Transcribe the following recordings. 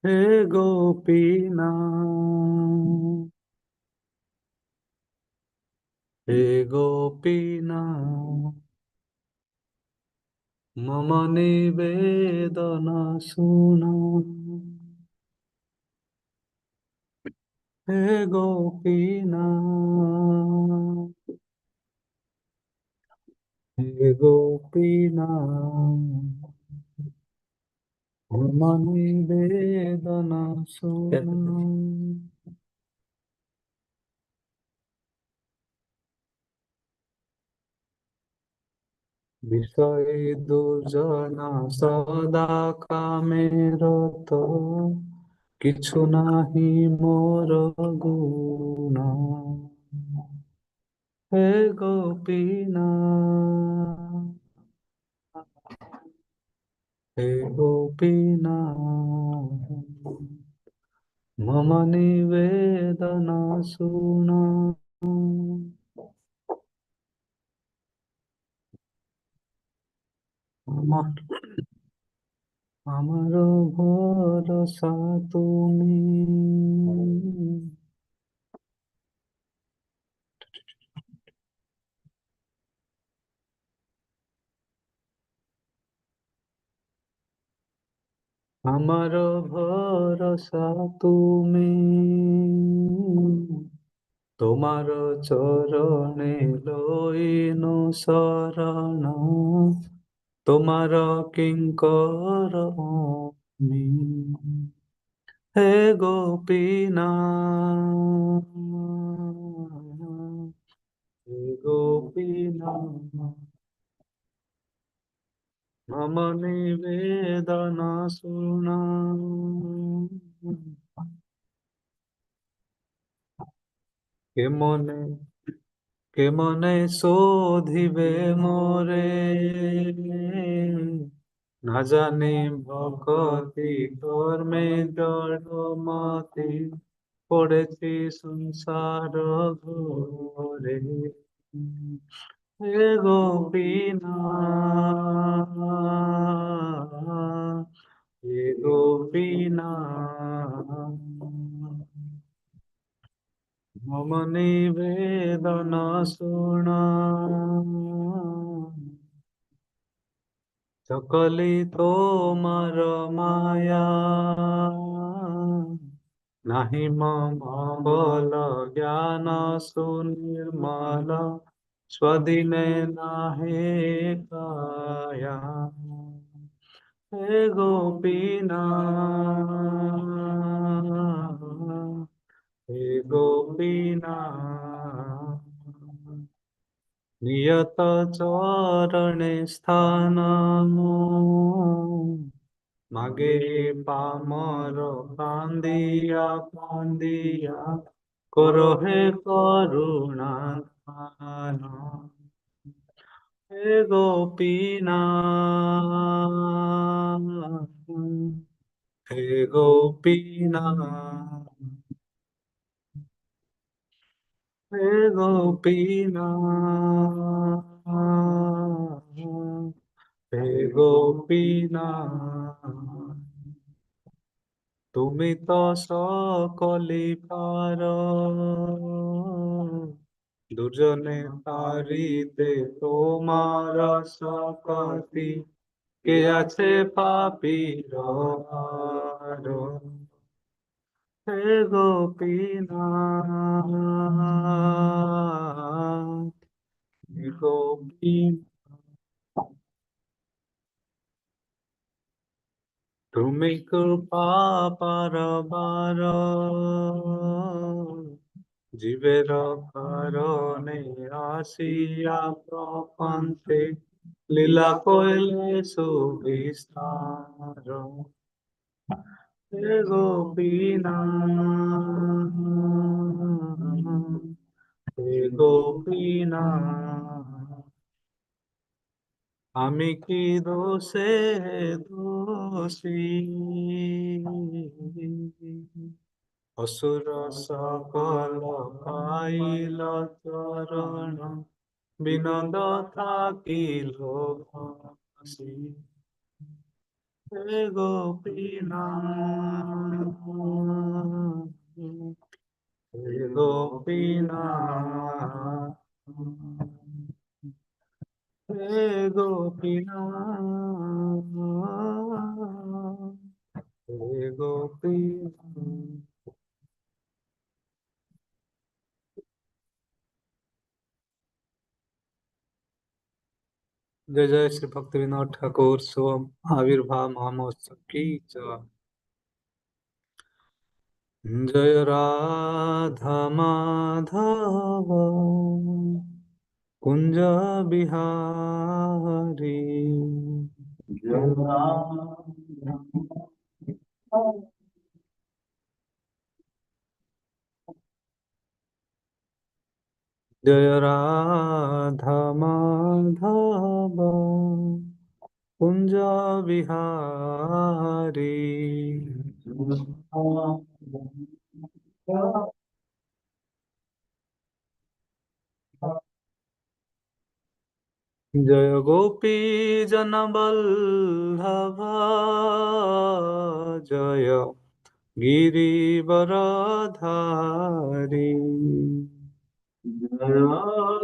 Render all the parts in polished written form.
हे गोपीनाथ, हे गोपीनाथ, मम निवेदना सुनो। हे गोपीनाथ, हे गोपीनाथ, मम निवेदना सुनो। বিষয়ে দুজনা সদা কামে রত, কিছু নাহি মোর গুণ। হে গোপীনাথ, হে গোপীনাথ, মম নিবেদনা শুনো। আমার আমার ভরসা তুমি, আমার ভরসা তুমি, তোমার চরণে লইনু শরণ, তোমার কিঙ্কর আমি। হে গোপীনাথ, হে গোপীনাথ, মম নিবেদনা শুনা। কেমনে কেমনে শোধিবে মোরে, না জানি ভকতি কর্মে জড়মতি, পড়েছি সংসার ঘোরে। হে গোপীনাথ, হে গোপীনাথ, মম নিবেদনা শুনা। সকলি তোমার মায়া, নাহি মম বল জ্ঞান সুনির্মল, স্বদিনে নাহে কায়া। হে গোপীনাথ, হে গোপীনাথ, নিয়ত চরণে স্থান, মাগে পামর কান্দিয়া কান্দিয়া, করহে করুণা দান। হে গোপীনাথ, হে গোপীনাথ, হে গোপীনাথ, হে গোপীনাথ, তুমি তো সকলি পার, দুজনে তারিতে তোমার শক্তি, কে আছে পাপীর আর। হে গোপীনাথ, হে গোপী, তুমি কৃপা পারবার, জীবের কারণে আসিয়া প্রপঞ্চে, লীলা কইলে সুবিস্তার। হে গোপীনাথ, হে গোপীনাথ, আমি কি দোষে দোষী, অসুর সকল পাইল চরণ, বিনোদ থাকিল হাসি। হে গোপীনাথ, হে গোপীনাথ, হে গোপীনাথ, হে গোপীনাথ। जय जय श्री भक्ति विनोद ठाकुर शुभ आविर्भाव महोत्सव की जय। जय राधा माधव कुंज बिहारी, जय राधा, जय राधा माधव कुंज बिहारी। जय गोपी जन वल्लभ, जय गिरिवरधारी, जय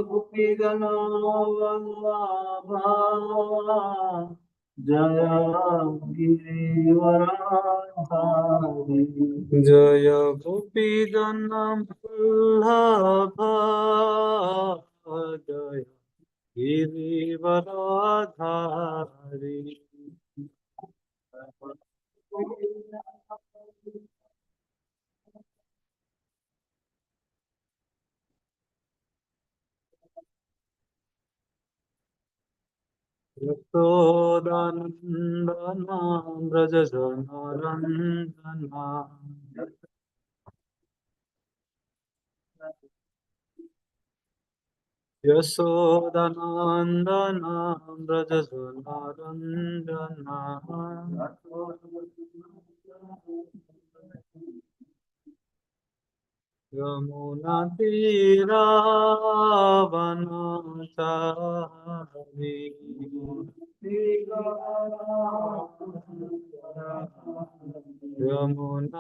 गोपी जन वल्लभ, जय गिरिवरधारी, जय गोपी जन वल्लभ, जय गिरिवरधारी। यशोदानन्दना व्रजजनरञ्जना, यशोदानन्दना व्रजजनरञ्जना, यमुनातीरावनचारि, यमुनातीरावनचारि।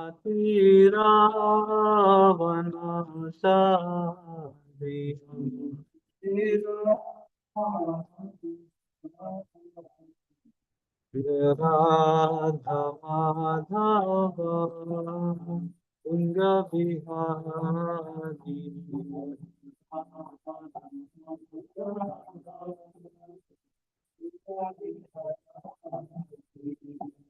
राधा माधव कुंज बिहारी,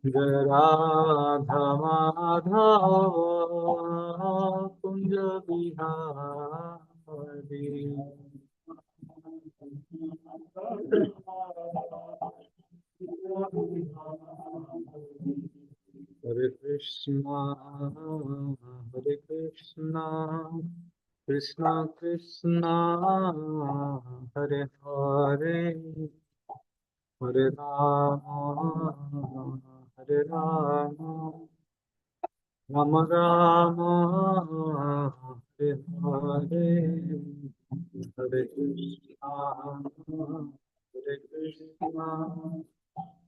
जय Radha Madhav Kunj Bihari. Hare Krishna, Hare Krishna, Krishna Krishna, Hare Hare, Hare Rama, Hare Rama, Rama Rama, Hare Hare, Hare Krishna, Hare Krishna,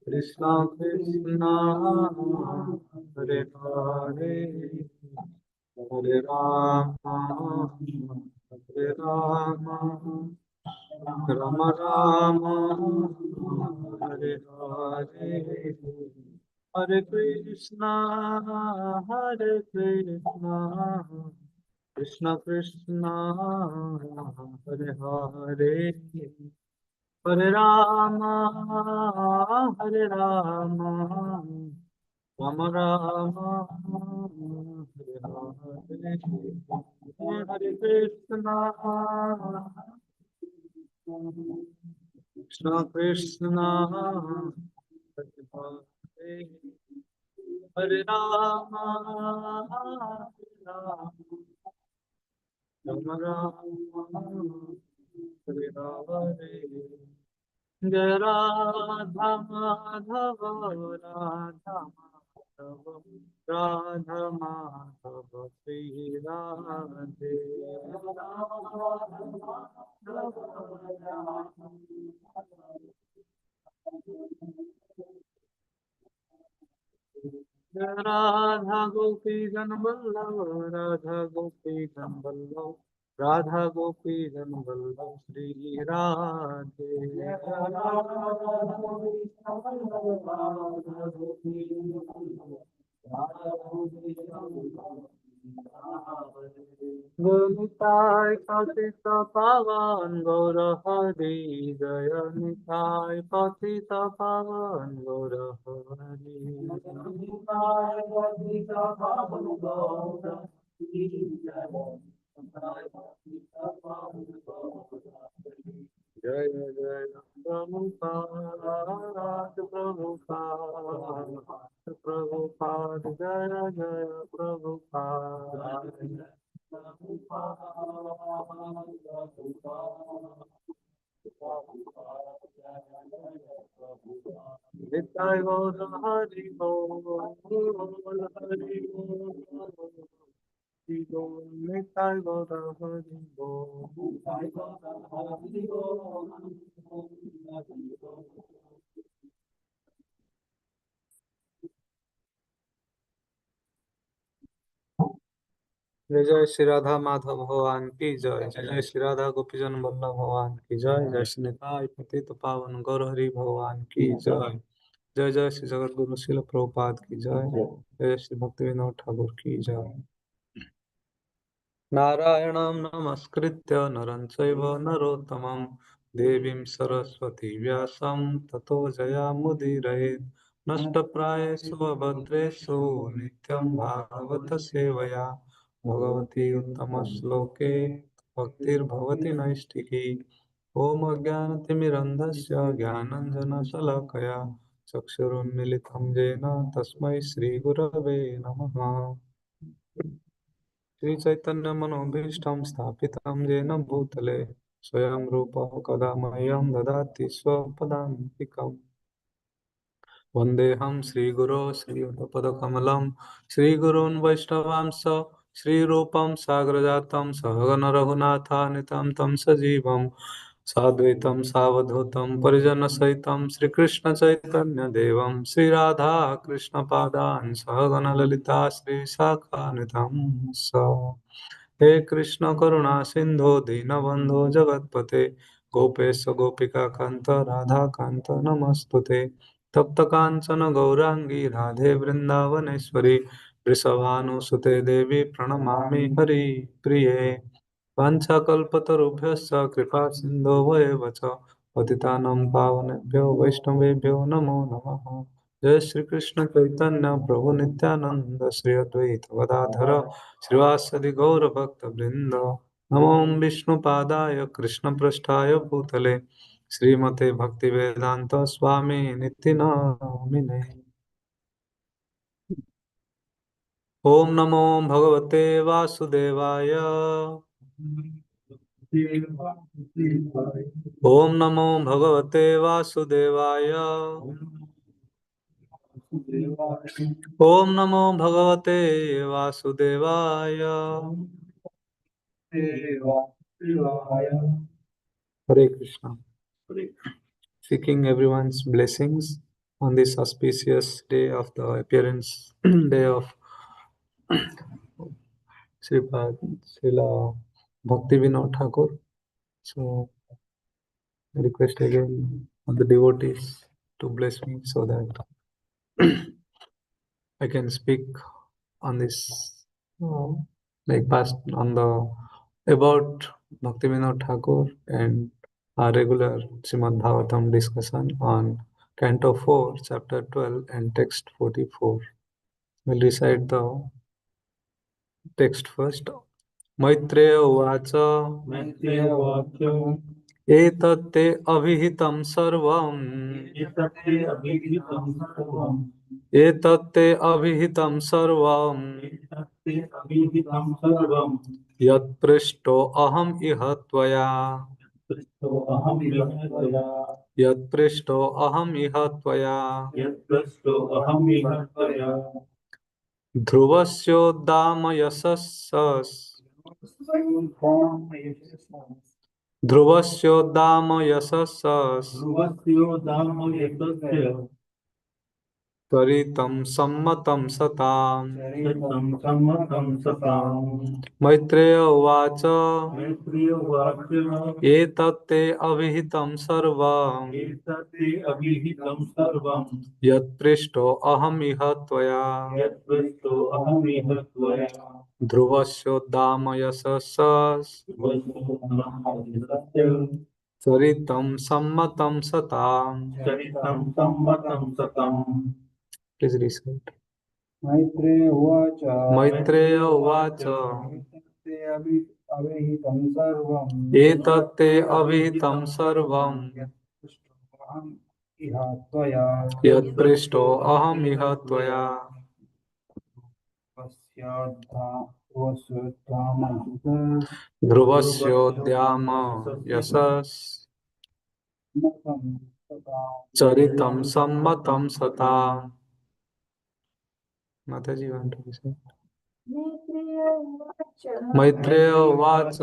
Krishna Krishna, Hare Hare, Hare Rama, Hare Rama, Rama Rama, Hare Hare, Hare Krishna, Hare Krishna, Krishna Krishna, Hare Hare, Hare Rama, Hare Rama, Rama Rama, Hare Hare, Hare Krishna, Krishna Krishna, Hare Hare, Hare Rama, Hare Rama, Rama Rama, Hare Hare. जय राधा माधव राधा, राधा माधव श्री राधे। राधा गोपी जन वल्लभ, राधा गोपी जन वल्लभ, राधा गोपी जन वल्लभ श्री राधे। निताय पतित पावन गौर हरि, जय निताय पतित पावन गौर हरि। जय जय प्रभुपाद, प्रभुपाद, प्रभुपाद, जय जय प्रभुपाद। निताय गौर हरि बोल, हरि बोल, हरि बोल, निताय गौर हरि बोल। जय जय श्री राधा माधव भगवान की जय, जय जय श्री राधा गोपीजन वल्लभ भगवान की जय, जय श्री निताय पतित पावन गौर हरि भगवान की जय, जय जय श्री जगत गुरु शिल प्रभुपाद की जय, जय जय श्री भक्ति विनोद ठाकुर की जय। नारायणं नमस्कृत्य नरं चैव नरोत्तमं देवीं सरस्वती व्यासं ततो जयामुदीरयेत्। नष्टप्रायेषु अभद्रेषु नित्यं भागवत सेवया भगवती उत्तमश्लोके भक्तिर्भवति नैष्ठिकी। ॐ अज्ञानतिमिरन्धस्य ज्ञानाञ्जनशलाकया चक्षुरुन्मीलितं येन तस्मै श्रीगुरवे नमः। श्री चैतन्य मनोभीष्टं स्थापितं येन भूतले स्वयं रूपः कदा मह्यं ददाति स्वपदान्तिकम्। वन्देऽहं श्रीगुरो श्रीयुतपदकमलं श्रीगुरून् वैष्णवांश श्रीरूपं साग्रजातं सहगण रघुनाथान्वितं तं सजीवं साद्वैतं सावधूतं परिजनसहितं श्रीकृष्णचैतन्यदेवं श्रीराधा कृष्णपादान् सहगण ललिता श्रीशाखान्वितं हे कृष्ण करुणा सिंधु दीनबंधो जगतपते गोपेश गोपिका कांत राधा कांत नमस्तुते। तप्त कांचन गौरांगी राधे वृंदावनेश्वरी वृषभानुसुते देवी प्रणमामि हरि प्रिये। वाञ्छाकल्पतरुभ्यश्च कृपा सिन्धो वयेव च पतितानां पावनेभ्यो वैष्णवेभ्यो नमो नमः। जय श्री कृष्ण चैतन्य प्रभु नित्यानंद श्री अद्वैत गदाधर श्रीवासदि गौर भक्त वृंद। नमो विष्णुपादाय कृष्णपृष्ठाय भूतले श्रीमते भक्ति वेदांत स्वामी नित्य नामिने। ओम नमो भगवते वासुदेवाय। ओम नमो भगवते वासुदेवाय। ओम नमो भगवते वासुदेवाय। Hare Krishna. Seeking everyone's blessings on this auspicious day of the appearance day of Srila Bhakti Vinod Thakur. So I request again all the devotees to bless me so that I can speak on this, like past on the about Bhakti Vinod Thakur and our regular Srimad Bhagavatam discussion on Canto 4, Chapter 12 and Text 44. We'll recite the text first. Maitreya Uvacha एतत्ते अभिहितं सर्वम् एतत्ते अभिहितं सर्वम् यत्पृष्टो अहम् इह त्वया यत्पृष्टो अहम् इह त्वया ध्रुवस्योदामयशः त्वरितं सम्मतं सताम् मैत्रेय उवाच एतत्ते अभिहितं सर्वम् यत्पृष्टो अहमिह त्वया ध्रुवस्योदामयशः चरितं सम्मतं सताम् Please recite. मैत्रेय उवाच मैत्रेय उवाच अविहितं सर्वम् एतत्ते अविहितं सर्वम् अहम् इह त्वया यत्पृष्टो अहमिह त्वया ध्रुवस्योद्याम यशस् चरितं सम्मतं सताम् माताजी want to say? मैत्रेय उवाच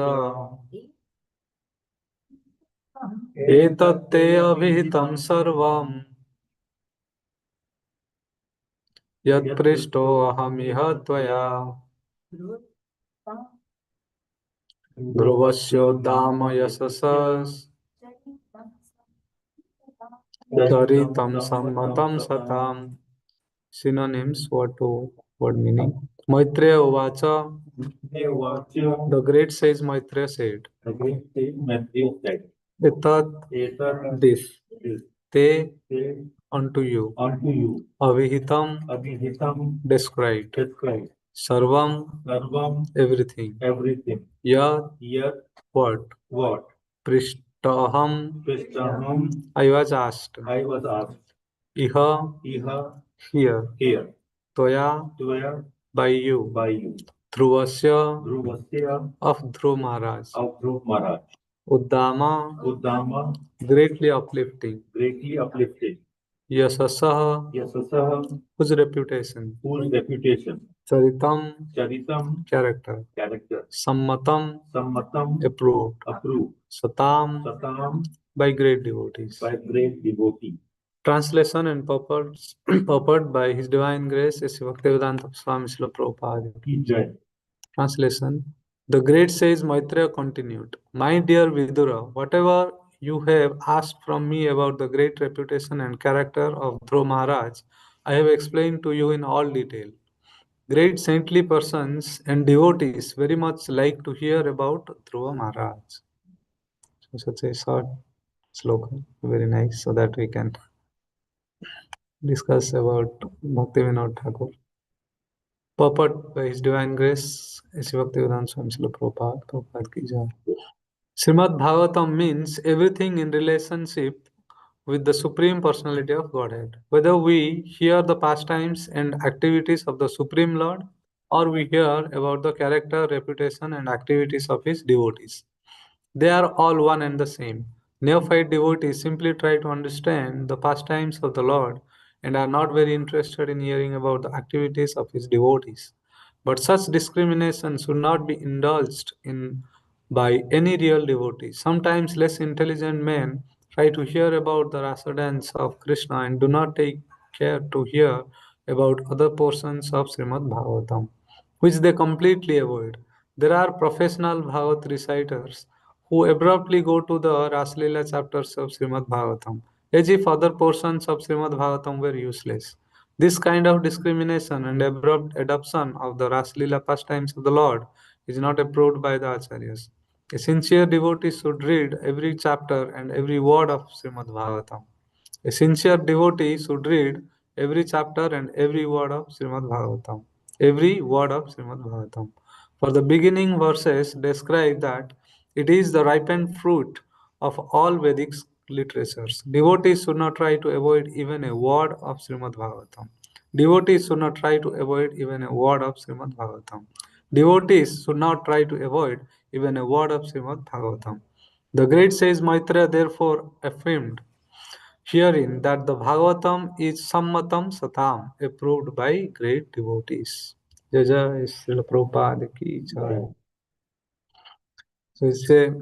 एतत्ते अविहितं सर्वम् यत्पृष्टो अहमिह त्वया ध्रुवस्योद्दाम यशसः चरितं सम्मतं सताम् Synonyms word meaning. Maitreya Uvacha. The great sage Maitreya said. Etat this. Te unto you. Avihitam described. Sarvam everything. Yat what? Prishtaham I was asked. Iha here. Toya by you. Dhruvasya of Dhruv Maharaj. Uddama greatly uplifting. Yasasah whose reputation. Charitam character. Sammatam approved. Satam by great devotees. Translation and purport by His Divine Grace S. Bhaktivedanta Swami Srila Prabhupada. Translation. The great sage Maitreya continued, My dear Vidura, whatever you have asked from me about the great reputation and character of Dhruva Maharaj, I have explained to you in all detail. Great saintly persons and devotees very much like to hear about Dhruva Maharaj. So such a short sloka, very nice, so that we can discuss about Bhakti Vinod Thakur. Purport by His Divine Grace, S. Bhaktivedanta Swami Srila Prabhupada ki jai. Srimad Bhagavatam means everything in relationship with the Supreme Personality of Godhead. Whether we hear the pastimes and activities of the Supreme Lord, or we hear about the character, reputation, and activities of His devotees, they are all one and the same. Neophyte devotees simply try to understand the pastimes of the Lord and are not very interested in hearing about the activities of His devotees. But such discrimination should not be indulged in by any real devotee. Sometimes less intelligent men try to hear about the rasa dance of Krishna and do not take care to hear about other portions of Srimad Bhagavatam, which they completely avoid. There are professional Bhagavat reciters who abruptly go to the Raslila chapters of Srimad Bhagavatam, as if other portions of Srimad Bhagavatam were useless. This kind of discrimination and abrupt adoption of the Raslila pastimes of the Lord is not approved by the Acharyas. A sincere devotee should read every chapter and every word of Srimad Bhagavatam. A sincere devotee should read every chapter and every word of Srimad Bhagavatam. Every word of Srimad Bhagavatam. For the beginning verses describe that it is the ripened fruit of all Vedic literatures. Devotees should not try to avoid even a word of Srimad Bhagavatam. Devotees should not try to avoid even a word of Srimad Bhagavatam. Devotees should not try to avoid even a word of Srimad Bhagavatam. The great sage Maitreya therefore affirmed herein that the Bhagavatam is Sammatam Satam, approved by great devotees. Jai Jai Srila Prabhupada ki jai. So it's a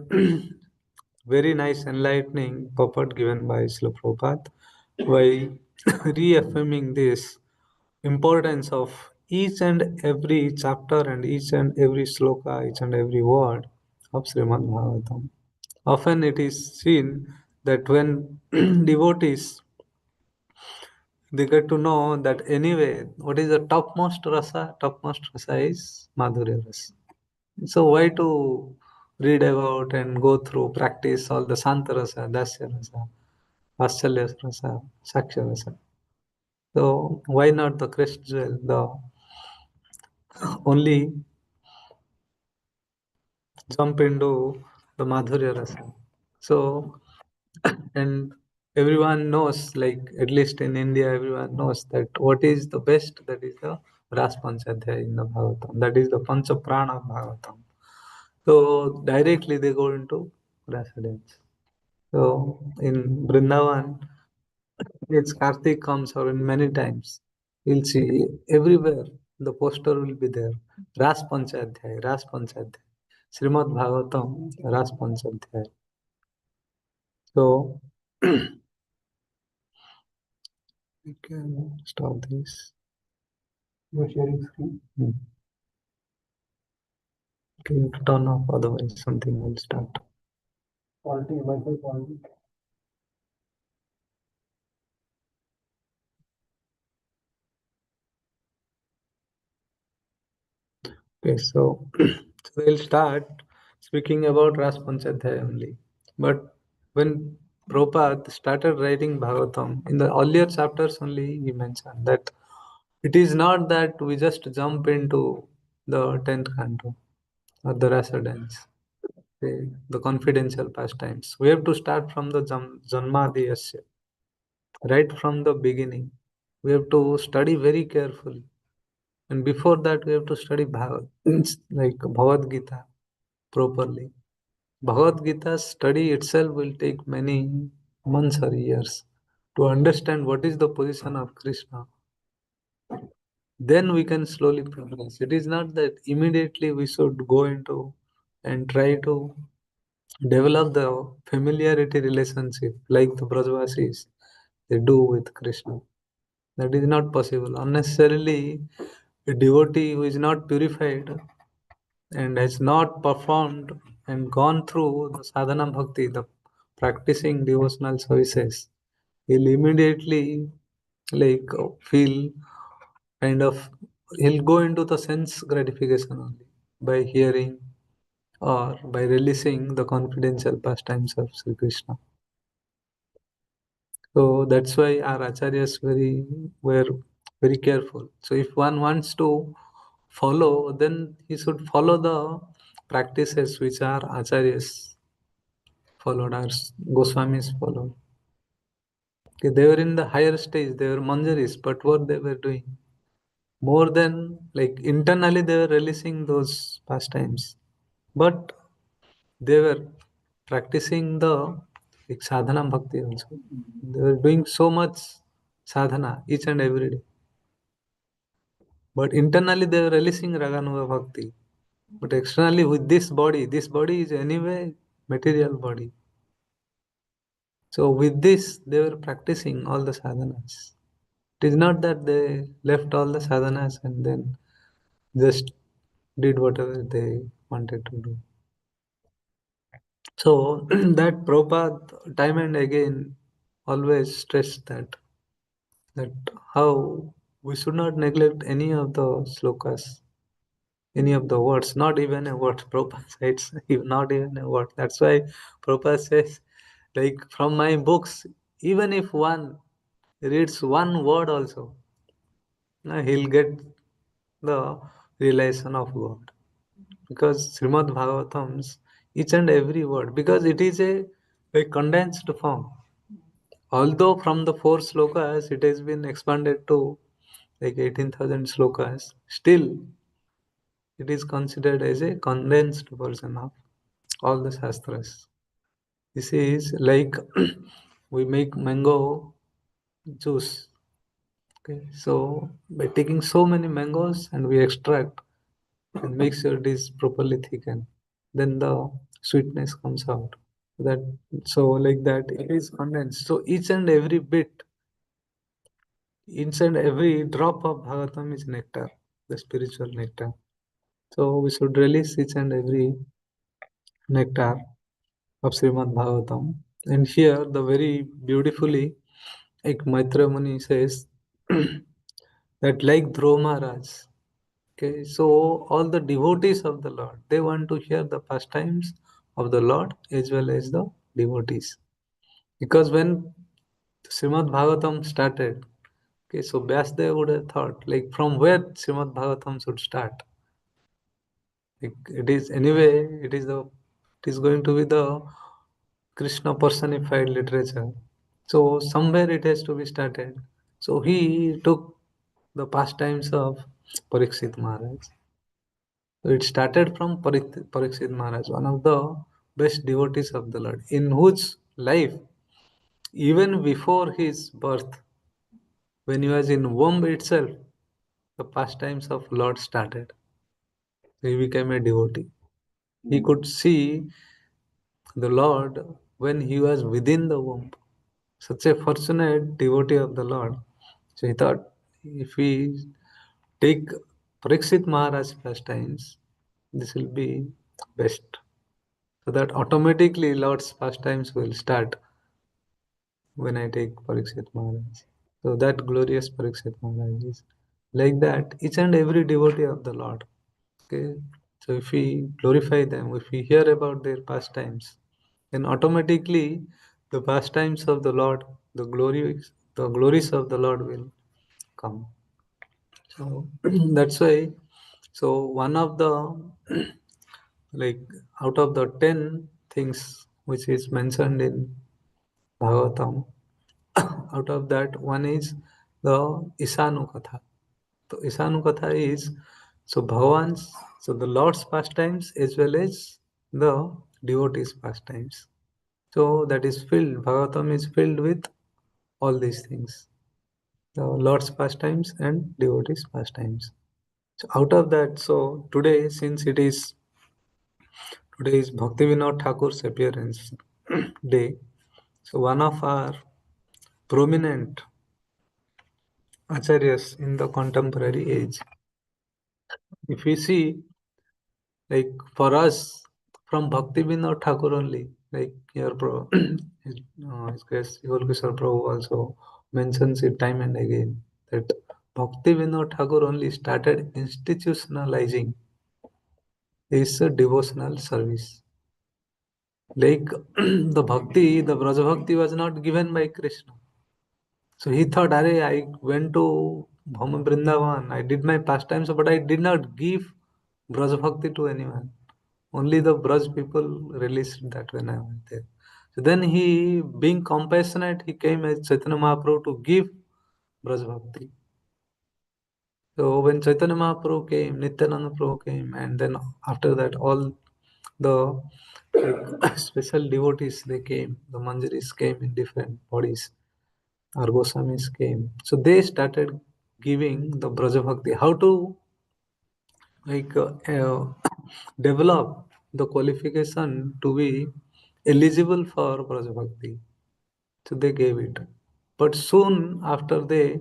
very nice enlightening purport given by Srila Prabhupada by reaffirming this importance of each and every chapter and each and every sloka, each and every word of Srimad Bhagavatam. Often it is seen that when devotees they get to know that anyway, what is the topmost rasa? Topmost rasa is Madhurya rasa. So why to read about and go through, practice all the Santa rasa, Dasya rasa, Vatshalya rasa, Saksha rasa? So why not the crystal, the only jump into the Madhurya rasa? So and everyone knows, like at least in India, everyone knows that what is the best, that is the Ras Panchadhyaya in the Bhagavatam. That is the Pancha Prana of Bhagavatam. So directly they go into Rasa dance. So in Vrindavan, it's Kartik comes or in many times. You'll see everywhere the poster will be there. Ras Panchadhyaya, Ras Panchadhyaya. Srimad Bhagavatam, Ras Panchadhyaya. So we can stop this. You're sharing screen. Can you turn off, otherwise something will start. Quality, Wi-Fi quality. Okay, so, so we'll start speaking about Ras Panchadhyaya only. But when Prabhupada started writing Bhagavatam, in the earlier chapters only he mentioned that it is not that we just jump into the 10th canto or the rasa dance, the confidential pastimes. We have to start from the Janmadiyasya, right from the beginning. We have to study very carefully. And before that, we have to study like Bhagavad Gita properly. Bhagavad Gita study itself will take many months or years to understand what is the position of Krishna. Then we can slowly progress. It is not that immediately we should go into and try to develop the familiarity relationship like the Brajvasis they do with Krishna. That is not possible. Unnecessarily, a devotee who is not purified and has not performed and gone through the sadhana bhakti, the practicing devotional services, he'll immediately feel kind of, he'll go into the sense gratification only by hearing or by releasing the confidential pastimes of Sri Krishna. So that's why our acharyas were very careful. So if one wants to follow, then he should follow the practices which our acharyas followed, our Goswamis followed. Okay, they were in the higher stage, they were manjaris, but what they were doing? More than like internally they were releasing those pastimes. But they were practicing the like sadhana bhakti also. They were doing so much sadhana each and every day. But internally they were releasing Raganuga Bhakti. But externally with this body is anyway material body. So with this they were practicing all the sadhanas. It is not that they left all the sadhanas and then just did whatever they wanted to do. So that Prabhupada time and again always stressed that how we should not neglect any of the slokas, any of the words, not even a word. Prabhupada says, not even a word. That's why Prabhupada says, like from my books, even if one reads one word also, he'll get the realization of God. Because Srimad Bhagavatam's each and every word, because it is a condensed form. Although from the four slokas it has been expanded to like 18,000 slokas, still it is considered as a condensed version of all the Shastras. This is like we make mango juice. Okay, so by taking so many mangoes and we extract and make sure it is properly thickened, then the sweetness comes out. That so like that it is condensed. So each and every bit, each and every drop of Bhagavatam is nectar, the spiritual nectar. So we should release each and every nectar of Srimad Bhagavatam. And here the very beautifully, like Maitreya Muni says, that like Dhruva Maharaj. Okay, so all the devotees of the Lord, they want to hear the pastimes of the Lord as well as the devotees. Because when Srimad Bhagavatam started, okay, so Vyasdeva would have thought, like from where Srimad Bhagavatam should start. Like, it is anyway, it is going to be the Krishna personified literature. So somewhere it has to be started. So he took the pastimes of Parikshit Maharaj. So it started from Parikshit Maharaj, one of the best devotees of the Lord, in whose life, even before his birth, when he was in womb itself, the pastimes of Lord started. He became a devotee. He could see the Lord when he was within the womb. Such a fortunate devotee of the Lord. So he thought, if we take Parikshit Maharaj pastimes, this will be best. So that automatically Lord's pastimes will start when I take Parikshit Maharaj. So that glorious Parikshit Maharaj is like that. Each and every devotee of the Lord. Okay. So if we glorify them, if we hear about their pastimes, then automatically the pastimes of the Lord, the glories of the Lord will come. So that's why. So one of the like out of the 10 things which is mentioned in Bhagavatam, out of that one is the Isanukatha. So Isanukatha is so Bhagavan's, so the Lord's pastimes as well as the devotees' pastimes. So that is filled, Bhagavatam is filled with all these things. The Lord's pastimes and devotees' pastimes. So out of that, so today, since today is Bhakti Vinod Thakur's appearance day, so one of our prominent acharyas in the contemporary age, if we see, like for us, from Bhakti Vinod Thakur only, like your his case, Yogeshwar Prabhu also mentions it time and again that Bhakti Vinod Thakur only started institutionalizing his devotional service. Like the bhakti, the Braja Bhakti was not given by Krishna. So he thought, Arey, I went to Bhama Vrindavan, I did my pastimes, but I did not give Braja Bhakti to anyone. Only the Braj people released that when I went there. So then he, being compassionate, he came as Chaitanya Mahaprabhu to give Braj Bhakti. So when Chaitanya Mahaprabhu came, Nityananda Prabhu came, and then after that, all the like, special devotees they came, the Manjaris came in different bodies, our Goswamis came. So they started giving the Braja Bhakti. How to like develop the qualification to be eligible for Braja Bhakti. So they gave it. But soon after they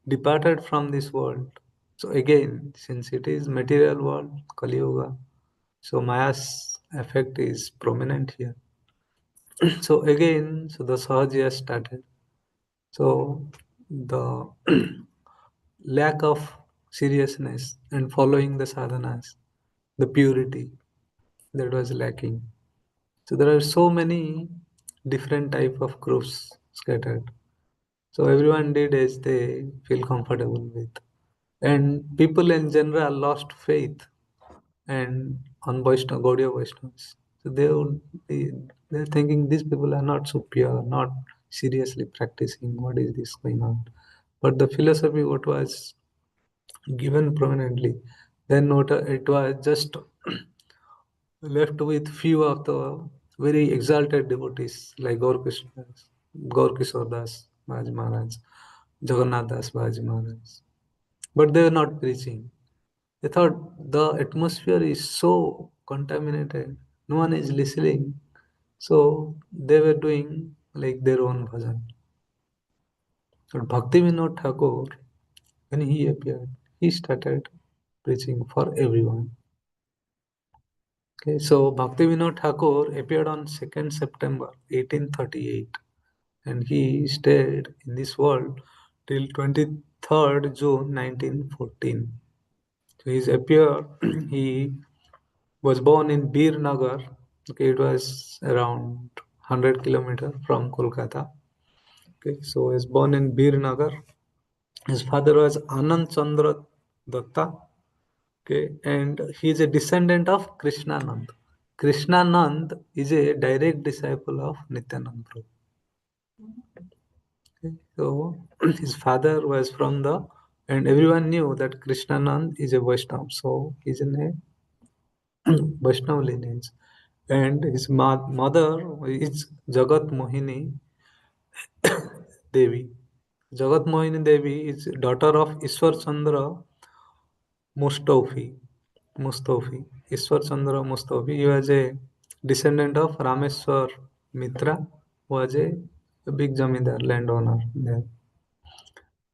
departed from this world. So again, since it is material world, Kali Yuga, so Maya's effect is prominent here. So again, so the Sahajya started. So the lack of seriousness and following the sadhanas, the purity that was lacking. So there are so many different type of groups scattered. So everyone did as they feel comfortable with. And people in general lost faith and on Vaishnava, Gaudiya Vaishnavas. So they're thinking these people are not so pure, not seriously practicing. What is this going on? But the philosophy what was given prominently, then what it was just left with few of the very exalted devotees like Gaur Krishna. Gaur Kishore Das Baji Maharaj, Jagannath Das Baji Maharaj. But they were not preaching. They thought the atmosphere is so contaminated, no one is listening. So they were doing like their own bhajan. But Bhakti Vinod Thakur, when he appeared, he started preaching for everyone. Okay, so Bhakti Vinod Thakur appeared on 2nd September 1838 and he stayed in this world till 23rd June 1914. So he was born in Bir Nagar. Okay, it was around 100 kilometers from Kolkata. Okay, so he was born in Bir Nagar. His father was Anand Chandra Datta. Okay, and he is a descendant of Krishnanand. Krishnanand is a direct disciple of Nityanand Prabhu. Okay, so his father was from and everyone knew that Krishnanand is a Vaishnava, so he's in a Vaishnava lineage. And his mother is Jagat Mohini Devi. Jagat Mohini Devi is daughter of Ishwar Chandra Mustawfi. Mustawfi. Ishwar Chandra Mustawfi. He was a descendant of Rameswar Mitra, who was a big Jamindar landowner there.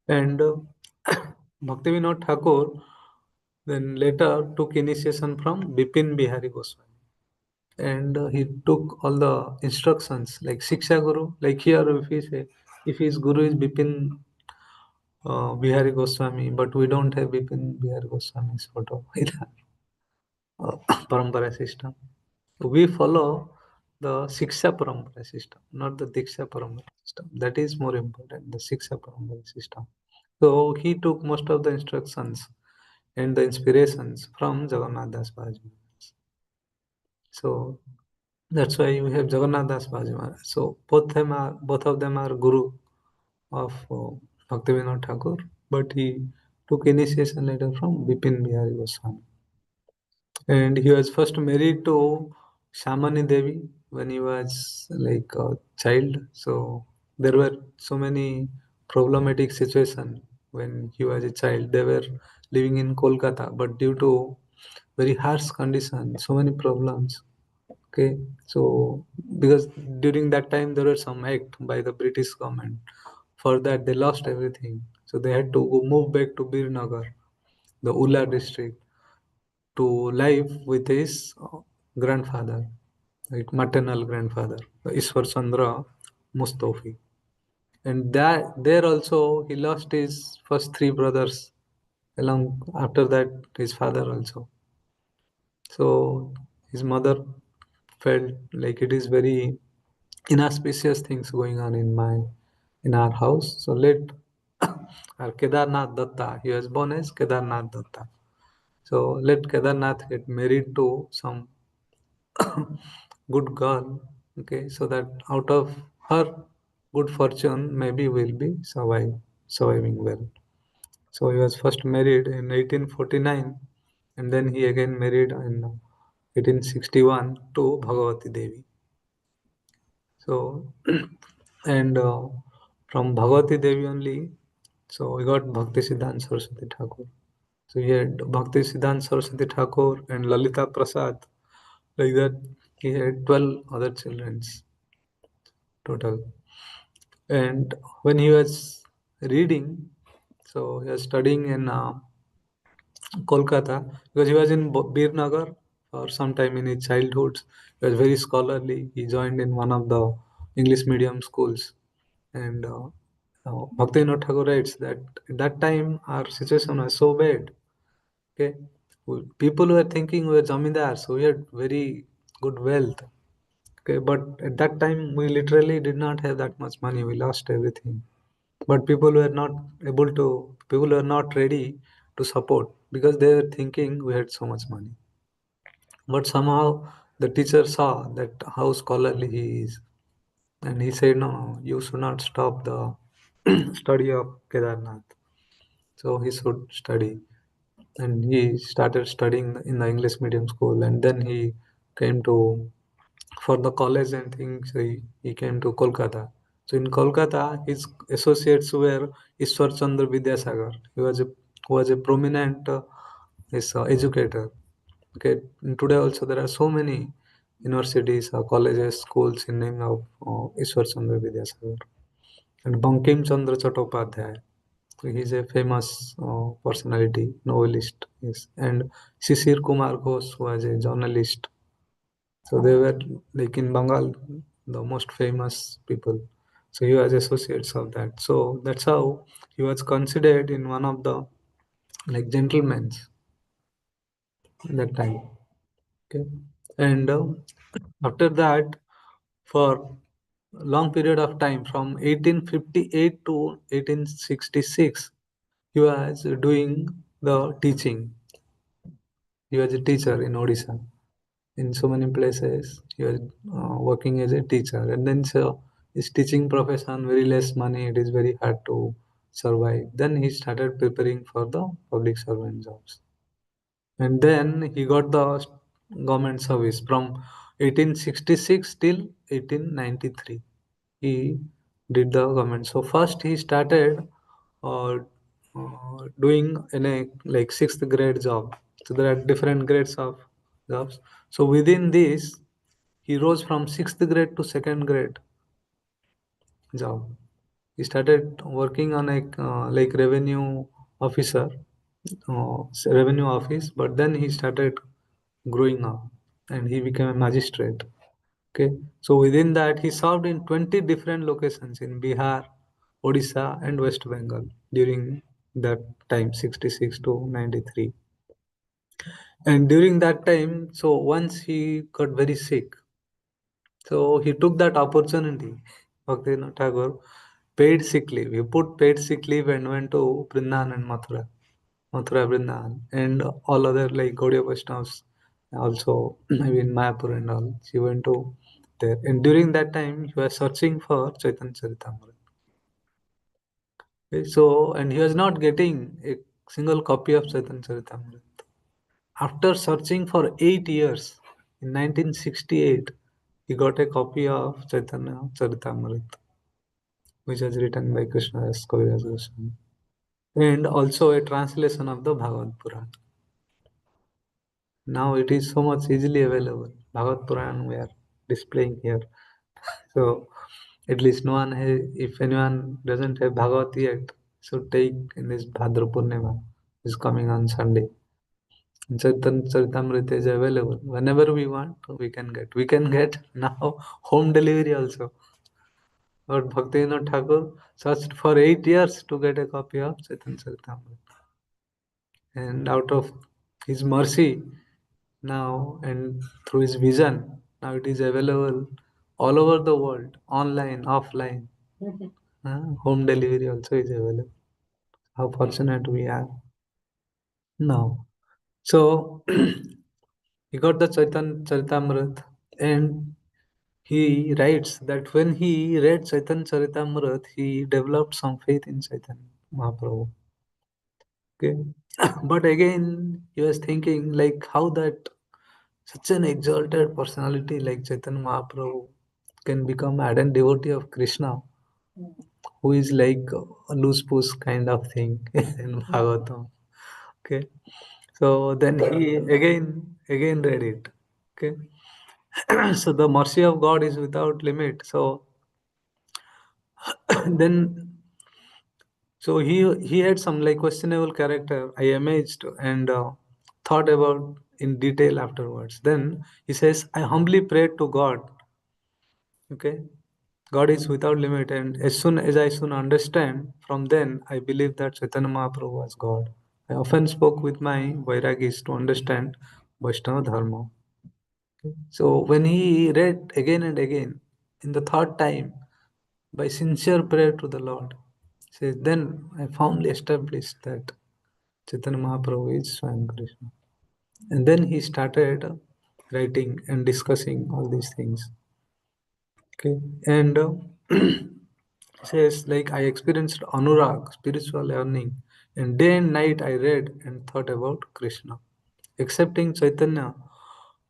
And Bhaktivinoda Thakur then later took initiation from Bipin Bihari Goswami. And he took all the instructions like Shiksha Guru. Like here, if he say, if his Guru is Bipin Bihari Goswami, but we don't have Bipin Bihari Goswami's photo in our Parampara system. We follow the Shiksha Parampara system, not the Diksha Parampara system. That is more important, the Shiksha Parampara system. So he took most of the instructions and the inspirations from Jagannath Das Baji. So that's why we have Jagannath Das Baji Maharaj. So both of them are guru of Bhaktivinoda Thakur, but he took initiation later from Bipin Bihari Goswami. And he was first married to Shamani Devi when he was like a child. So there were so many problematic situations when he was a child. They were living in Kolkata, but due to very harsh conditions, so many problems. Okay, so because during that time there were some act by the British government. For that they lost everything, so they had to move back to Birnagar, the Ula district, to live with his grandfather, like maternal grandfather, Ishwar Chandra Mustafi. And that there also he lost his first three brothers. Along after that, his father also. So his mother felt like it is very inauspicious things going on in our house. So let our Kedarnath Datta, he was born as Kedarnath Datta. So let Kedarnath get married to some good girl, okay, so that out of her good fortune, maybe we'll be surviving well. So he was first married in 1849, and then he again married in 1861 to Bhagavati Devi. So, and from Bhagavati Devi only, so we got Bhakti Siddhanta Saraswati Thakur. So he had Bhakti Siddhanta Saraswati Thakur and Lalita Prasad. Like that, he had 12 other children total. And when he was reading, so he was studying in Kolkata because he was in Birnagar for some time in his childhood. He was very scholarly. He joined in one of the English medium schools. And Bhaktivinoda Thakur writes that at that time our situation was so bad. Okay, people were thinking we were zamindar, so we had very good wealth. Okay, but at that time we literally did not have that much money. We lost everything. But people were not ready to support because they were thinking we had so much money. But somehow the teacher saw that how scholarly he is, and he said, "No, you should not stop the study of Kedarnath." So he should study, and he started studying in the English medium school, and then he came to for the college and things. He came to Kolkata. So in Kolkata, his associates were Ishwar Chandra Vidyasagar. He was a prominent educator. Okay, and today also there are so many universities, colleges, schools in name of Ishwar Chandra Vidyasagar. And Bankim Chandra Chattopadhyay. So he's a famous personality, novelist. Yes. And Shishir Kumar Ghosh was a journalist. So they were like in Bengal, the most famous people. So he was associates of that. So that's how he was considered in one of the like gentlemen at that time. Okay, and after that, for a long period of time, from 1858 to 1866, he was doing the teaching. He was a teacher in Odisha. In so many places, he was working as a teacher. And then so his teaching profession, very less money, it is very hard to survive. Then he started preparing for the public servant jobs. And then he got the government service from 1866 till 1893. He did the government. So first he started doing in a like sixth grade job. So there are different grades of jobs. So within this, he rose from sixth grade to second grade job. He started working on a like revenue officer, revenue office, but then he started growing up and he became a magistrate. Okay, so within that, he served in 20 different locations in Bihar, Odisha, and West Bengal during that time, 66 to 93. And during that time, so once he got very sick, so he took that opportunity. Bhaktivinoda Thakur paid sick leave. He put paid sick leave and went to Vrindavan and Mathura, Mathura Vrindavan, and all other like Gaudiya Vaishnavas, also I mean Mayapur and all. She went to there, and during that time he was searching for Chaitanya Charitamrita. Okay, so and he was not getting a single copy of Chaitanya Charitamrita. After searching for 8 years, in 1968, he got a copy of Chaitanya Charitamrita, which was written by Krishnadas Kaviraj Goswami, and also a translation of the Bhagavad Puran. Now it is so much easily available. Bhagavad Puran we are displaying here. So at least no one has, if anyone doesn't have Bhagavad yet, should take in this Bhadra Purnima, is coming on Sunday. Chaitanya Charitamrita is available. Whenever we want, we can get. We can get now home delivery also. Lord Bhaktivinoda Thakur searched for 8 years to get a copy of Chaitanya Charitamrita. And out of his mercy, now and through his vision, now it is available all over the world, online, offline. Home delivery also is available. How fortunate we are now. So he got the Chaitanya Charitamrita, and he writes that when he read Chaitanya Charitamrita, he developed some faith in Chaitanya Mahaprabhu. Okay. But again, he was thinking like how that such an exalted personality like Chaitanya Mahaprabhu can become ardent devotee of Krishna, who is like a loose puss kind of thing in Bhagavatam. Okay. So then he again read it. Okay. So the mercy of God is without limit. So then so he had some like questionable character. I amazed and thought about in detail afterwards. Then he says, I humbly prayed to God. Okay, God is without limit, and as soon as I soon understand, from then I believe that Chaitanya Mahaprabhu was God. I often spoke with my Vairagis to understand Vaishnava Dharma. Okay. So when he read again and again, in the third time, by sincere prayer to the Lord, says, then I firmly established that Chaitanya Mahaprabhu is Swayam Krishna. And then he started writing and discussing all these things. Okay, and says like I experienced anurag, spiritual learning, and day and night I read and thought about Krishna. Accepting Chaitanya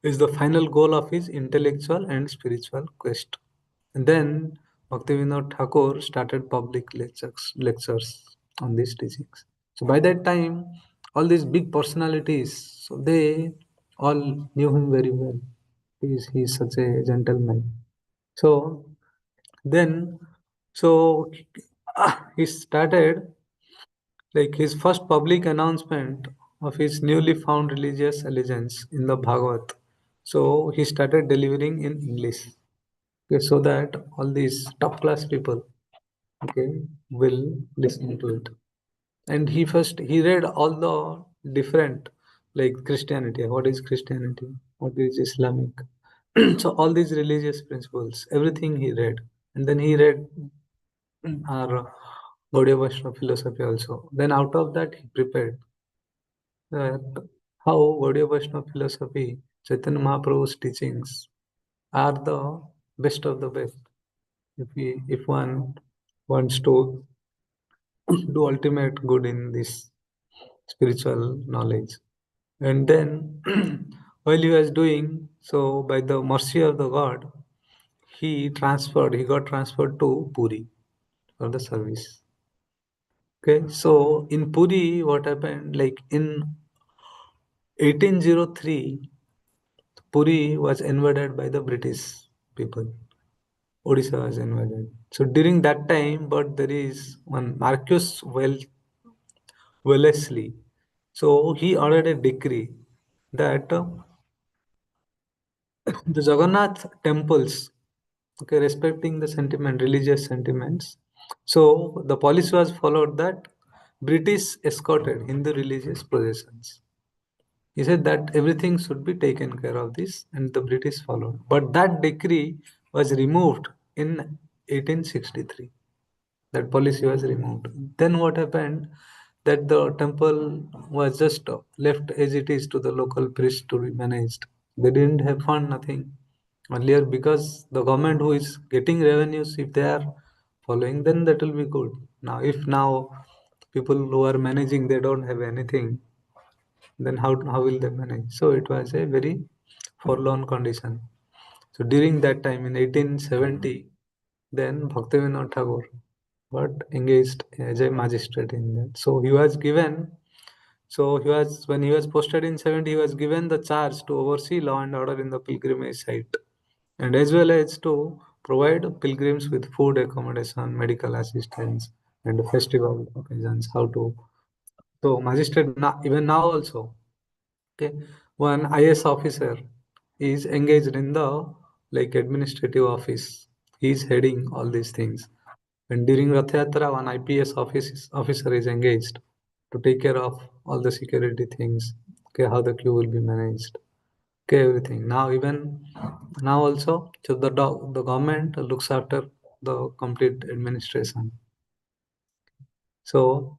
is the final goal of his intellectual and spiritual quest. And then Bhakti Vinod Thakur started public lectures on these teachings. So by that time, all these big personalities, so they all knew him very well. He's such a gentleman. So then, so he started like his first public announcement of his newly found religious allegiance in the Bhagavad. So he started delivering in English, okay, so that all these top class people, okay, will listen to it. And he read all the different, like Christianity, what is Christianity, what is Islamic, so all these religious principles, everything he read. And then he read our Gaudiya Vaishnava philosophy also. Then out of that he prepared that how Gaudiya Vaishnava philosophy, Chaitanya Mahaprabhu's teachings are the best of the best. If one wants to do ultimate good in this spiritual knowledge. And then while he was doing so, by the mercy of the God, he got transferred to Puri for the service. Okay, so in Puri, what happened? Like in 1803, Puri was invaded by the British people. Odisha was invaded. So during that time, but there is one Wellesley. So he ordered a decree that the Jagannath temples, okay, respecting the sentiment, religious sentiments. So the policy was followed that British escorted Hindu religious processions. He said that everything should be taken care of this, and the British followed. But that decree was removed in 1863. That policy was removed. Then what happened? That the temple was just left as it is to the local priests to be managed. They didn't have fund, nothing. Earlier, because the government who is getting revenues, if they are following, then that will be good. Now people who are managing they don't have anything, then how will they manage? So it was a very forlorn condition. So during that time in 1870, then Bhaktivinoda Thakur got engaged as a magistrate in that. So he was given, so he was when he was posted in 70, he was given the charge to oversee law and order in the pilgrimage site, and as well as to provide pilgrims with food, accommodation, medical assistance, and festival occasions. How to so magistrate now, even now also, okay, one IS officer is engaged in the like administrative office. He is heading all these things. And during Rath Yatra, one officer is engaged to take care of all the security things. Okay, how the queue will be managed. Okay, everything. Now also, so the government looks after the complete administration. So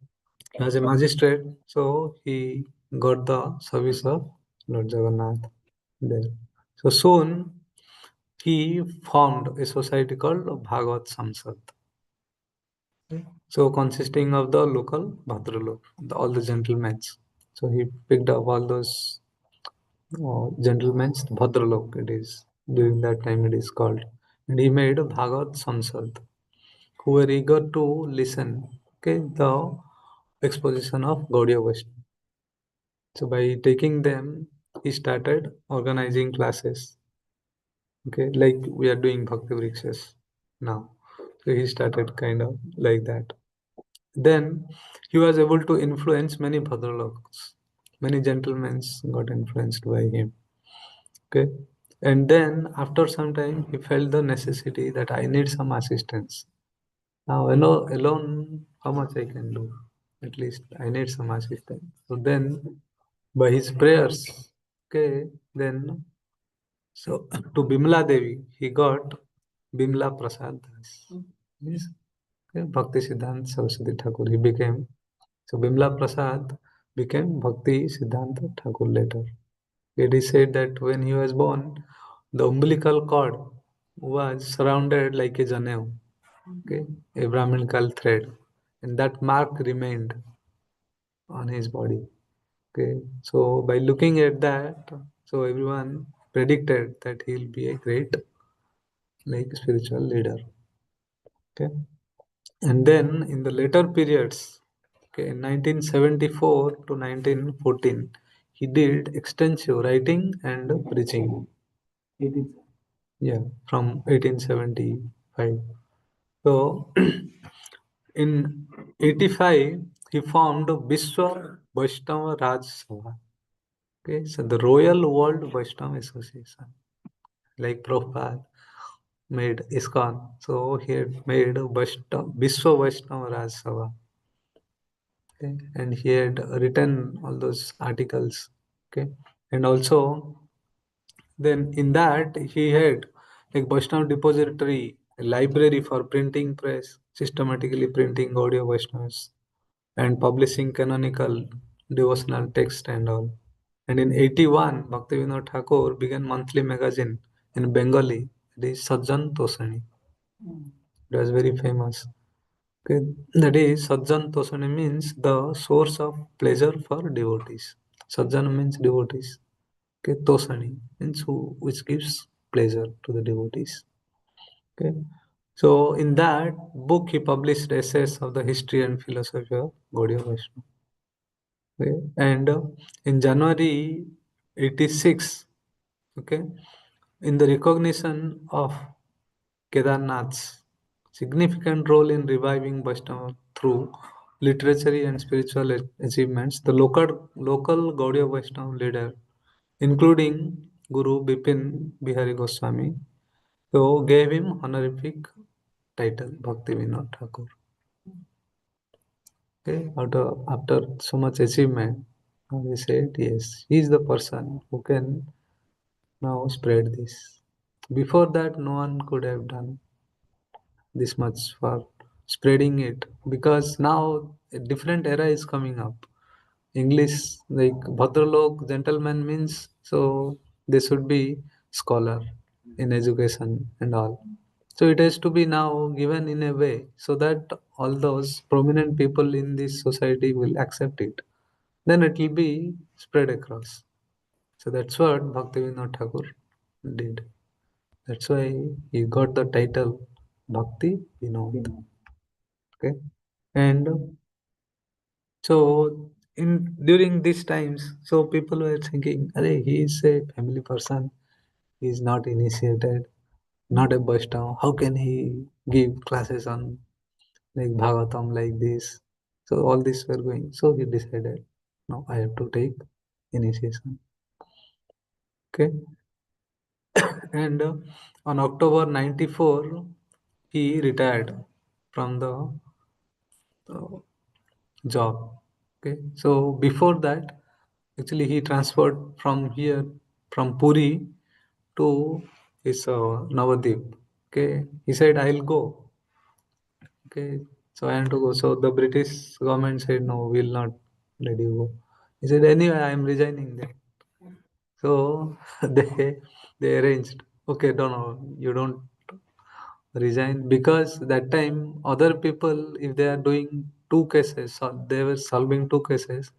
as a magistrate, so he got the service of Lord Jagannath there. So soon he formed a society called Bhagavat Samsad. So consisting of the local Bhadralok, all the gentlemen. So he picked up all those gentlemen, Bhadralok it is. During that time it is called. And he made a Bhagavat Samsad, who were eager to listen, okay, the exposition of Gaudiya Vaishnava. So by taking them, he started organizing classes. Okay, like we are doing Bhakti Vrikshas now. So he started kind of like that. Then he was able to influence many Bhadraloks. Many gentlemen got influenced by him. Okay. And then after some time he felt the necessity that I need some assistance. Now I know alone how much I can do. At least I need some assistance. So then by his prayers, okay, then so to Bimla Devi, he got Bimla Prasad Das. Yes. Okay, Bhakti Siddhanta Saraswati Thakur. He became so Bimla Prasad became Bhakti Siddhanta Thakur later. It is said that when he was born, the umbilical cord was surrounded like a janev, okay, a Brahminical thread, and that mark remained on his body. Okay, so by looking at that, so everyone predicted that he'll be a great like spiritual leader. Okay, and then in the later periods, okay, in 1974 to 1914, he did extensive writing and preaching. 18. Yeah, from 1875. So in 85, he formed Vishwa Vaishnava Raj Sabha. Okay, so the Royal World Vaishnava Association, like Prabhupada made ISKCON. So he had made Vishwa Vaishnava Raj Sabha. Okay, and he had written all those articles. Okay, and also then in that he had like Vaishnava Depository, a library for printing press, systematically printing Gaudiya Vaishnavas and publishing canonical devotional text and all. And in 81, Bhaktivinoda Thakur began monthly magazine in Bengali, it is Sajjan Tosani. It was very famous. Okay, that is Sajjan Tosani means the source of pleasure for devotees. Sajjan means devotees. Okay, Tosani means who, which gives pleasure to the devotees. Okay, so in that book he published essays of the history and philosophy of Gaudiya Vaishnava. Okay, and in January 86, okay, in the recognition of Kedarnath's significant role in reviving Vaishnava through literary and spiritual achievements, the local Gaudiya Vaishnava leader, including Guru Bipin Bihari Goswami, so gave him honorific title Bhakti Vinod Thakur. Okay, after so much achievement, now they said yes, he is the person who can now spread this. Before that, no one could have done this much for spreading it because now a different era is coming up. English, like Bhadralok, gentleman means so they should be scholar in education and all. So it has to be now given in a way so that all those prominent people in this society will accept it. Then it will be spread across. So that's what Bhaktivinoda Thakur did. That's why he got the title Bhakti Vinod. Okay, and so in during these times, so people were thinking, "Arey, he is a family person. He is not initiated, not a Vaishnava. How can he give classes on like Bhagavatam like this?" So all this were going. So he decided, "No, I have to take initiation." Okay, and on October 94, he retired from the uh, job. Okay, so before that, actually he transferred from here, from Puri to his Navadip. Okay, he said, "I'll go." Okay, so I had to go. So the British government said, "No, we'll not let you go." He said, "Anyway, I am resigning there." So they arranged. Okay, don't, you don't resign, because that time other people, if they are doing two cases, so they were solving two cases,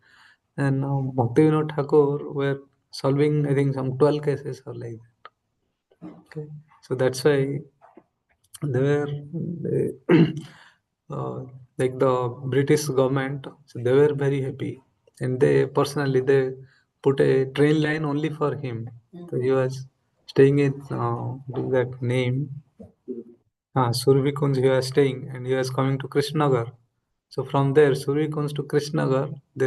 and now Bhaktivinoda Thakur were solving, I think, some 12 cases or like that. Okay, so that's why they were they, like the British government, so they were very happy, and they personally they put a train line only for him. So he was staying in that name. Survikunj he was staying, and he was coming to Krishnagar. So from there, Survikunj to Krishnagar, they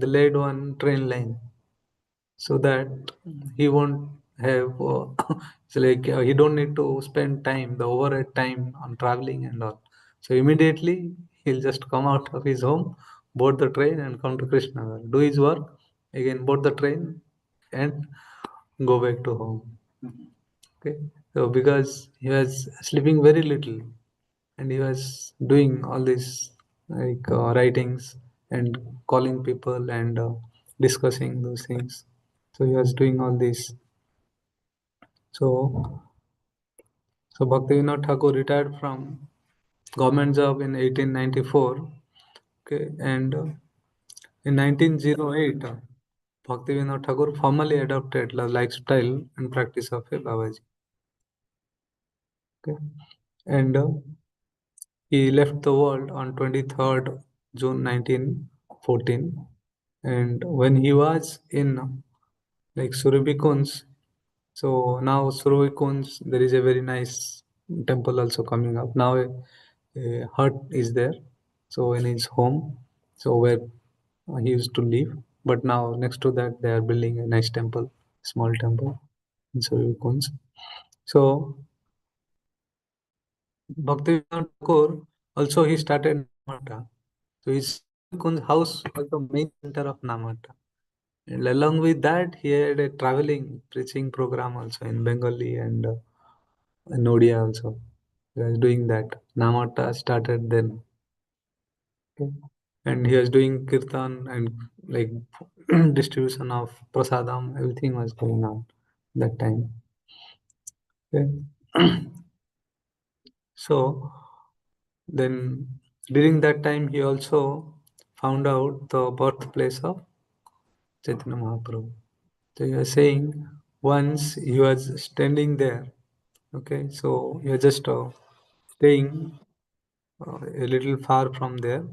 laid one train line so that he won't have it's like he don't need to spend time, the overhead time on traveling and all. So immediately he'll just come out of his home, board the train, and come to Krishnagar, do his work, again board the train, and go back to home. Okay, so because he was sleeping very little, and he was doing all these like writings and calling people and discussing those things. So he was doing all this. So so Bhaktivinoda Thakur retired from government job in 1894. Okay, and in 1908, Bhaktivinoda Thakur formally adopted the lifestyle and practice of a Babaji. Okay. and he left the world on 23rd June 1914. And when he was in like Surabikons, so now Surabikons, there is a very nice temple also coming up. Now a hut is there, so in his home, so where he used to live. But now next to that, they are building a nice temple, small temple in Surabikons. So Bhakti Thakur also he started Namata. So his house was the main center of Namata. And along with that, he had a traveling preaching program also in Bengali and in Odia also. He was doing that. Namata started then. Okay. And he was doing kirtan and like distribution of prasadam, everything was going on that time. Okay. So then during that time, he also found out the birthplace of Chaitanya Mahaprabhu. So you are saying once he was standing there, okay, so you are just staying a little far from there,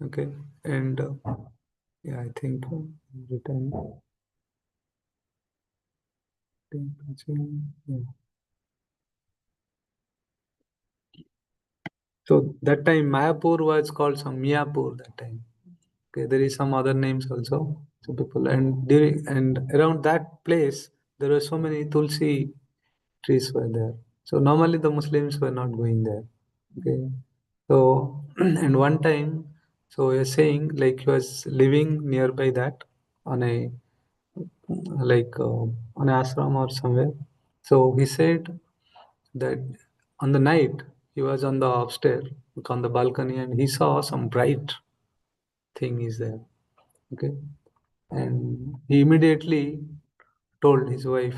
okay, and yeah, I think return. Yeah. So that time Mayapur was called some Miyapur that time. Okay, there is some other names also. So people and during and around that place there were so many tulsi trees were there. So normally the Muslims were not going there. Okay. So and one time, so you're saying like he was living nearby that on a like on an ashram or somewhere. So he said that on the night he was on the upstairs, like on the balcony, and he saw some bright thing is there. Okay, and he immediately told his wife,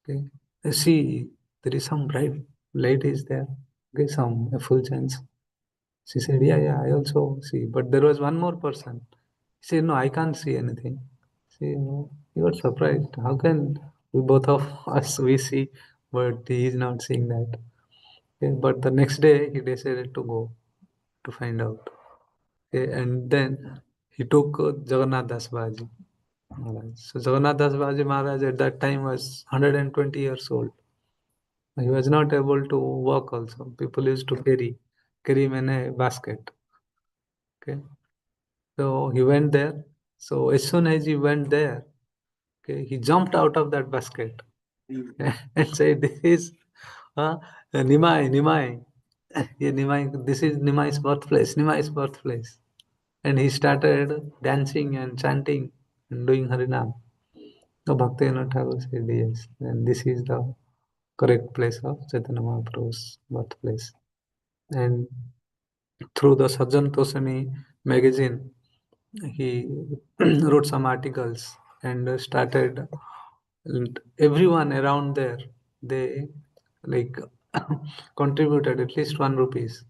okay, see, there is some bright light is there. Okay, some effulgence. She said, yeah, yeah, I also see. But there was one more person. He said, no, I can't see anything. See, no, he was surprised. How can we both of us we see, but he is not seeing that. Okay, but the next day he decided to go to find out. Okay, and then he took Jagannath Das Baji Maharaj. So Jagannath Das Baji Maharaj at that time was 120 years old. He was not able to walk also. People used to carry him in a basket. Okay. So he went there. So as soon as he went there, okay, he jumped out of that basket and said, "This is Nimai, Nimai. Yeah, Nimai. This is Nimai's birthplace. Nimai's birthplace." And he started dancing and chanting and doing Harinam. So Bhakti Vinod Thakur said, "Yes, and this is the correct place of Chaitanya Mahaprabhu's birthplace." And through the Sajjan Tosani magazine, he wrote some articles and started and everyone around there they like contributed at least 1 rupees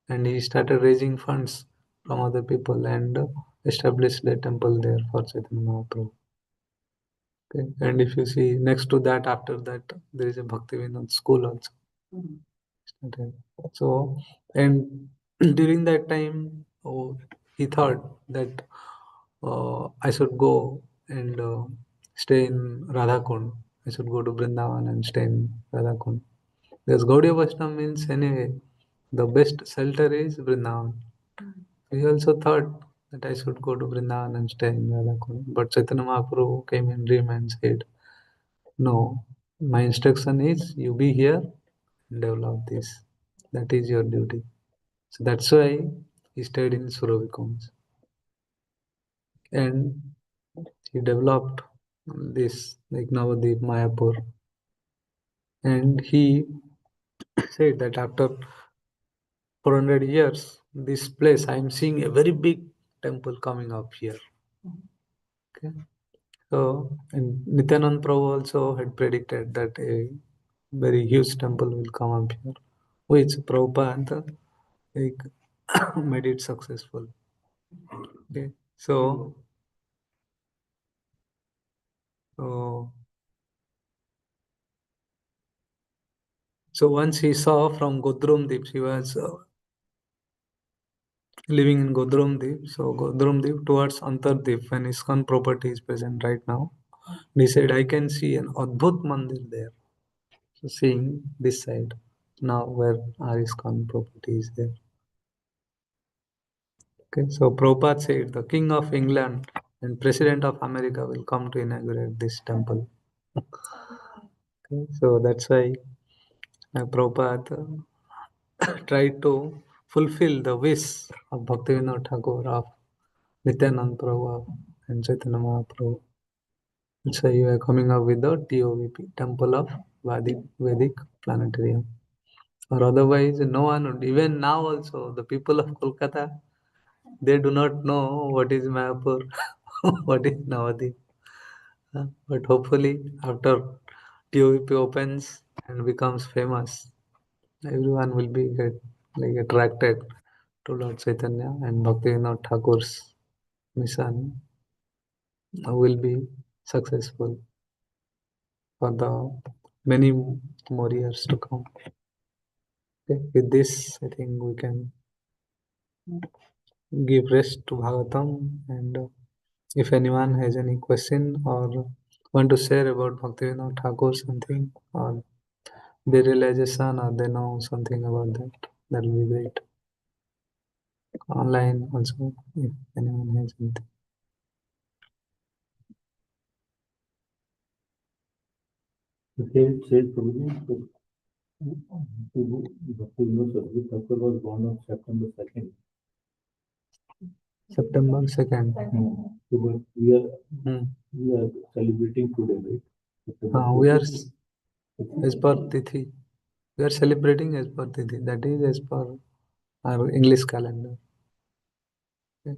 and he started raising funds from other people and established a temple there for Chaitanya Mahaprabhu. Okay. And if you see next to that after that there is a Bhakti Vinod school also. Okay. So, and during that time, he thought that I should go and stay in Radhakund. I should go to Vrindavan and stay in Radhakund. Because Gaudiya Vaishnava means anyway, the best shelter is Vrindavan. He also thought that I should go to Vrindavan and stay in Radhakund. But Chaitanya Mahaprabhu came in dream and said, no, my instruction is you be here and develop this. That is your duty. So that's why he stayed in Suravikons. And he developed this like Navadip Mayapur. And he said that after 400 years, this place I am seeing a very big temple coming up here. Okay. So and Nityanand Prabhu also had predicted that a very huge temple will come up here, which Prabhupada like made it successful. Okay. So So once he saw from Godrum Deep, he was living in Godrum Deep. So Godrum Deep towards Antar Deep, when ISKCON property is present right now. He said, I can see an Adbhut Mandir there. So seeing this side, now where our ISKCON property is there. Okay, so Prabhupada said the King of England and President of America will come to inaugurate this temple. Okay, so that's why Prabhupada tried to fulfill the wish of Bhaktivinoda Thakur, of Nityanand Prabhu, and Chaitanya Mahaprabhu. That's why you are coming up with the TOVP, Temple of Vedic Planetarium. Or otherwise, no one would, even now also, the people of Kolkata, they do not know what is Mayapur, what is Navadip. But hopefully, after TOVP opens and becomes famous, everyone will be like attracted to Lord Chaitanya, and Bhaktivinoda Thakur's mission will be successful for the many more years to come. Okay, with this, I think we can give rest to Bhagavatam, and if anyone has any question or want to share about Bhaktivinoda Thakur something, or their realization, or they know something about that, that will be great. Online also, if anyone has anything. Says Prabhuji, Thakur was born on September 2nd. September 2nd. So, but we are celebrating today, right? We are as per Tithi. We are celebrating as per Tithi. That is as per our English calendar. Okay.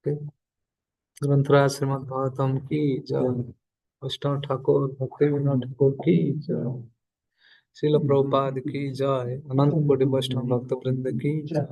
Okay. ग्रंथराज Shrimad Bhagavatam की जय, वैष्णव ठाकुर भक्ति विनोद ठाकुर की जय, श्रील प्रभुपाद की जय, अनंत कोटि वैष्णव भक्त वृंद की जय।